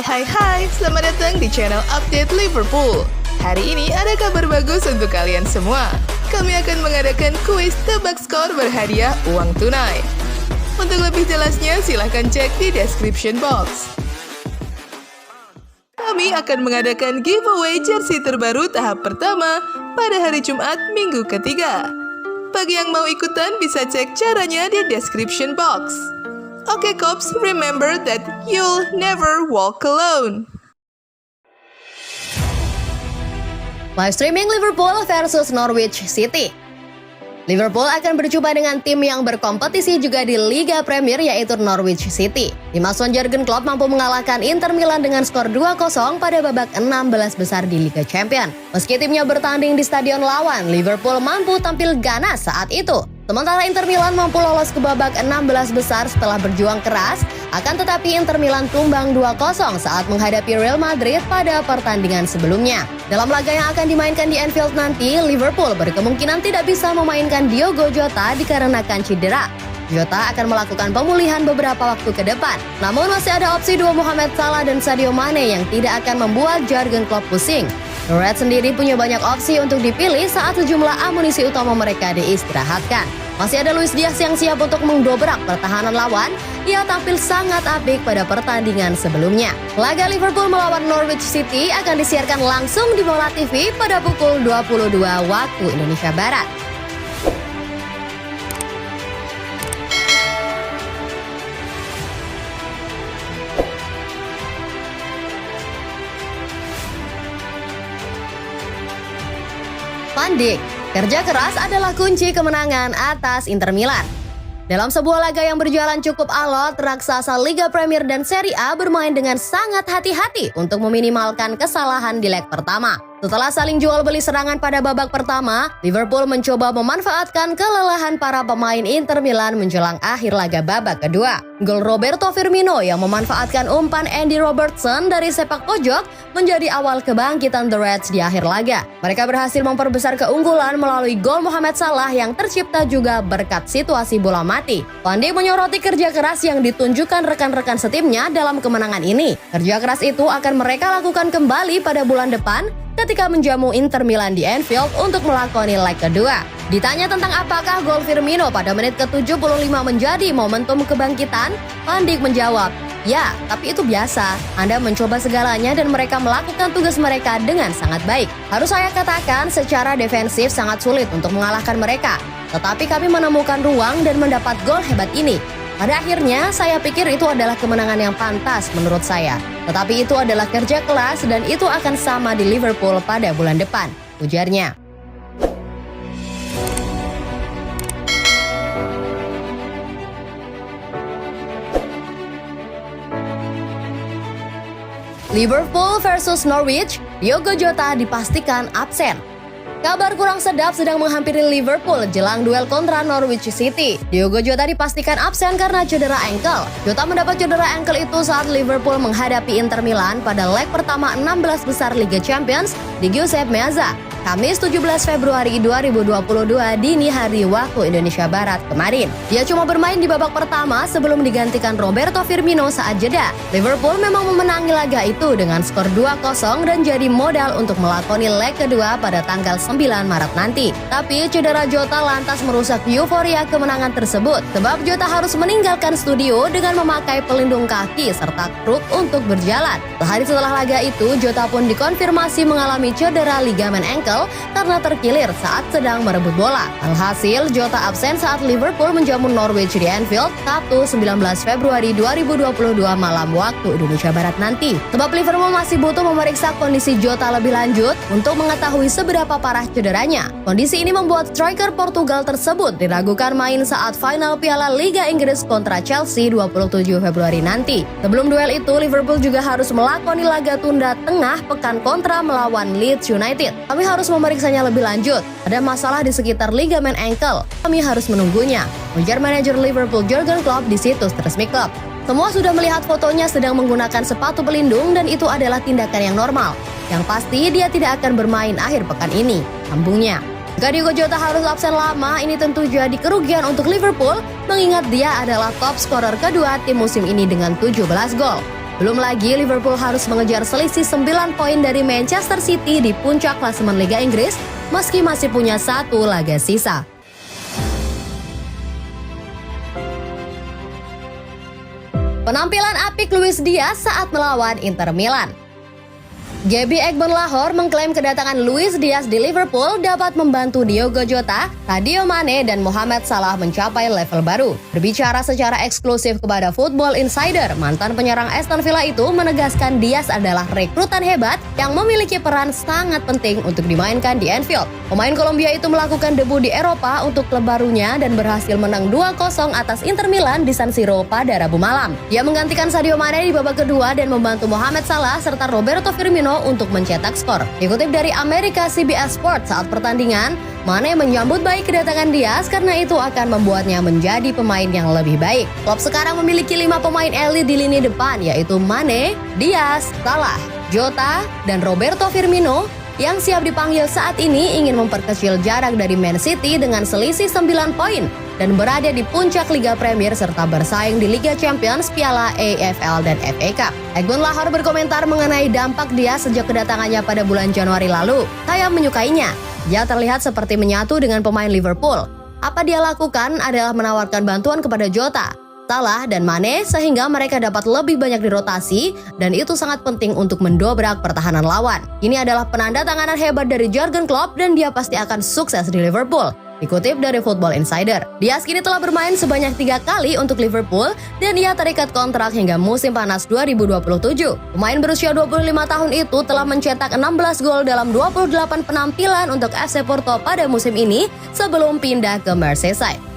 Hai, selamat datang di channel Update Liverpool. Hari ini ada kabar bagus untuk kalian semua. Kami akan mengadakan kuis tebak skor berhadiah uang tunai. Untuk lebih jelasnya, silahkan cek di description box. Kami akan mengadakan giveaway jersey terbaru tahap pertama pada hari Jumat minggu ketiga. Bagi yang mau ikutan bisa cek caranya di description box. Oke Kops, remember that you'll never walk alone. Live streaming Liverpool versus Norwich City. Liverpool akan berjumpa dengan tim yang berkompetisi juga di Liga Premier yaitu Norwich City. Tim asuhan Jurgen Klopp mampu mengalahkan Inter Milan dengan skor 2-0 pada babak 16 besar di Liga Champions. Meski timnya bertanding di stadion lawan, Liverpool mampu tampil ganas saat itu. Sementara Inter Milan mampu lolos ke babak 16 besar setelah berjuang keras, akan tetapi Inter Milan tumbang 2-0 saat menghadapi Real Madrid pada pertandingan sebelumnya. Dalam laga yang akan dimainkan di Anfield nanti, Liverpool berkemungkinan tidak bisa memainkan Diogo Jota dikarenakan cedera. Jota akan melakukan pemulihan beberapa waktu ke depan. Namun masih ada opsi duo Mohamed Salah dan Sadio Mane yang tidak akan membuat Jurgen Klopp pusing. The Reds sendiri punya banyak opsi untuk dipilih saat sejumlah amunisi utama mereka diistirahatkan. Masih ada Luis Diaz yang siap untuk mendobrak pertahanan lawan. Ia tampil sangat apik pada pertandingan sebelumnya. Laga Liverpool melawan Norwich City akan disiarkan langsung di Mola TV pada pukul 22 waktu Indonesia Barat. Van Dijk, kerja keras adalah kunci kemenangan atas Inter Milan. Dalam sebuah laga yang berjalan cukup alot, raksasa Liga Premier dan Serie A bermain dengan sangat hati-hati untuk meminimalkan kesalahan di leg pertama. Setelah saling jual beli serangan pada babak pertama, Liverpool mencoba memanfaatkan kelelahan para pemain Inter Milan menjelang akhir laga babak kedua. Gol Roberto Firmino yang memanfaatkan umpan Andy Robertson dari sepak pojok menjadi awal kebangkitan The Reds di akhir laga. Mereka berhasil memperbesar keunggulan melalui gol Mohamed Salah yang tercipta juga berkat situasi bola mati. Van Dijk menyoroti kerja keras yang ditunjukkan rekan-rekan setimnya dalam kemenangan ini. Kerja keras itu akan mereka lakukan kembali pada bulan depan ketika menjamu Inter Milan di Anfield untuk melakoni leg kedua. Ditanya tentang apakah gol Firmino pada menit ke-75 menjadi momentum kebangkitan, Van Dijk menjawab, "Ya, tapi itu biasa. Anda mencoba segalanya dan mereka melakukan tugas mereka dengan sangat baik. Harus saya katakan, secara defensif sangat sulit untuk mengalahkan mereka. Tetapi kami menemukan ruang dan mendapat gol hebat ini. Pada akhirnya, saya pikir itu adalah kemenangan yang pantas menurut saya. Tetapi itu adalah kerja keras dan itu akan sama di Liverpool pada bulan depan," ujarnya. Liverpool versus Norwich, Diogo Jota dipastikan absen. Kabar kurang sedap sedang menghampiri Liverpool jelang duel kontra Norwich City. Diogo Jota dipastikan absen karena cedera ankle. Jota mendapat cedera ankle itu saat Liverpool menghadapi Inter Milan pada leg pertama 16 besar Liga Champions di Giuseppe Meazza, Kamis 17 Februari 2022 dini hari waktu Indonesia Barat kemarin. Dia cuma bermain di babak pertama sebelum digantikan Roberto Firmino saat jeda. Liverpool memang memenangi laga itu dengan skor 2-0 dan jadi modal untuk melakoni leg kedua pada tanggal 9 Maret nanti. Tapi cedera Jota lantas merusak euforia kemenangan tersebut sebab Jota harus meninggalkan studio dengan memakai pelindung kaki serta kruk untuk berjalan. Sehari setelah laga itu, Jota pun dikonfirmasi mengalami cedera ligamen ankle karena terkilir saat sedang merebut bola. Alhasil, Jota absen saat Liverpool menjamu Norwich di Anfield Sabtu 19 Februari 2022 malam waktu Indonesia Barat nanti. Sebab Liverpool masih butuh memeriksa kondisi Jota lebih lanjut untuk mengetahui seberapa parah cederanya. Kondisi ini membuat striker Portugal tersebut diragukan main saat final Piala Liga Inggris kontra Chelsea 27 Februari nanti. Sebelum duel itu, Liverpool juga harus melakoni laga tunda tengah pekan kontra melawan Leeds United. Kami harus memeriksanya lebih lanjut. Ada masalah di sekitar ligamen ankle. Kami harus menunggunya, ujar manajer Liverpool Jurgen Klopp di situs resmi klub. Semua sudah melihat fotonya sedang menggunakan sepatu pelindung dan itu adalah tindakan yang normal. Yang pasti dia tidak akan bermain akhir pekan ini, sambungnya. Jika Diogo Jota harus absen lama, ini tentu jadi kerugian untuk Liverpool mengingat dia adalah top scorer kedua tim musim ini dengan 17 gol. Belum lagi Liverpool harus mengejar selisih 9 poin dari Manchester City di puncak klasemen Liga Inggris meski masih punya 1 laga sisa. Penampilan apik Luis Diaz saat melawan Inter Milan. Gaby Ekbon-Lahore mengklaim kedatangan Luis Diaz di Liverpool dapat membantu Diogo Jota, Sadio Mane, dan Mohamed Salah mencapai level baru. Berbicara secara eksklusif kepada Football Insider, mantan penyerang Aston Villa itu menegaskan Diaz adalah rekrutan hebat yang memiliki peran sangat penting untuk dimainkan di Anfield. Pemain Kolombia itu melakukan debu di Eropa untuk klub barunya dan berhasil menang 2-0 atas Inter Milan di San Siro pada Rabu malam. Dia menggantikan Sadio Mane di babak kedua dan membantu Mohamed Salah serta Roberto Firmino untuk mencetak skor. Dikutip dari Amerika CBS Sports saat pertandingan, Mane menyambut baik kedatangan Diaz karena itu akan membuatnya menjadi pemain yang lebih baik. Klub sekarang memiliki 5 pemain elit di lini depan yaitu Mane, Diaz, Salah, Jota, dan Roberto Firmino yang siap dipanggil saat ini ingin memperkecil jarak dari Man City dengan selisih 9 poin dan berada di puncak Liga Premier serta bersaing di Liga Champions, Piala AFL, dan FA Cup. Ekbon-Lahore berkomentar mengenai dampak dia sejak kedatangannya pada bulan Januari lalu. Saya menyukainya. Dia terlihat seperti menyatu dengan pemain Liverpool. Apa dia lakukan adalah menawarkan bantuan kepada Jota, Salah, dan Mane sehingga mereka dapat lebih banyak dirotasi dan itu sangat penting untuk mendobrak pertahanan lawan. Ini adalah penanda tanganan hebat dari Jurgen Klopp dan dia pasti akan sukses di Liverpool. Dikutip dari Football Insider, Diaz kini telah bermain sebanyak 3 kali untuk Liverpool dan ia terikat kontrak hingga musim panas 2027. Pemain berusia 25 tahun itu telah mencetak 16 gol dalam 28 penampilan untuk FC Porto pada musim ini sebelum pindah ke Merseyside.